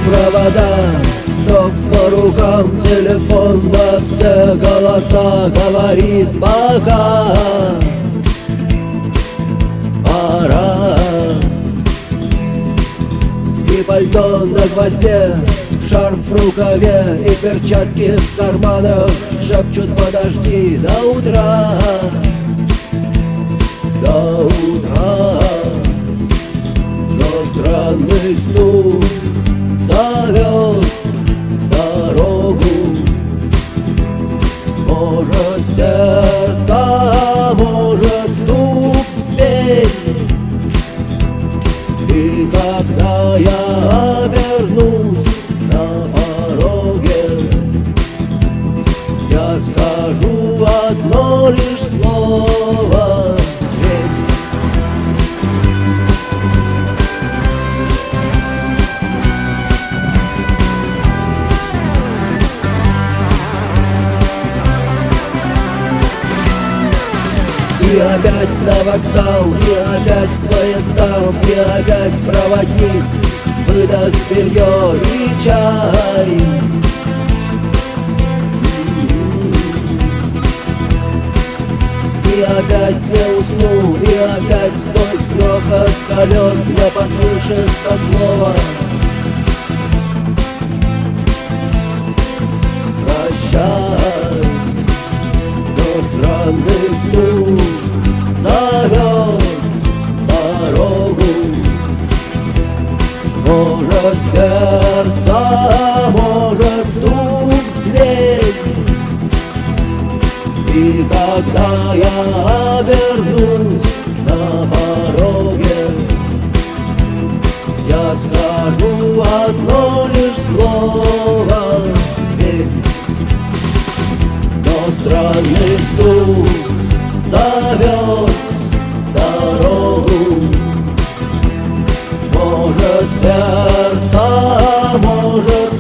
провода, ток по рукам, телефон во все голоса говорит пока. Пора. И пальто на гвозде, шарф в рукаве и перчатки в карманах шепчут: подожди до утра, до утра. Но странный стук зовет дорогу. Может, сердце, может, стук в дверь. И когда я обернусь на пороге, я скажу одно лишь слово: и опять на вокзал, и опять к поездам, и опять проводник выдаст белье и чай. И опять не усну, и опять сквозь грохот колес мне послышится слово: прощай. Но странный стук зовет дорогу. Может, сердце, может, стук в дверь. И когда я обернусь на пороге, я скажу одно лишь слово: верь. Но странный стук зовет дорогу. Может, сердце, может,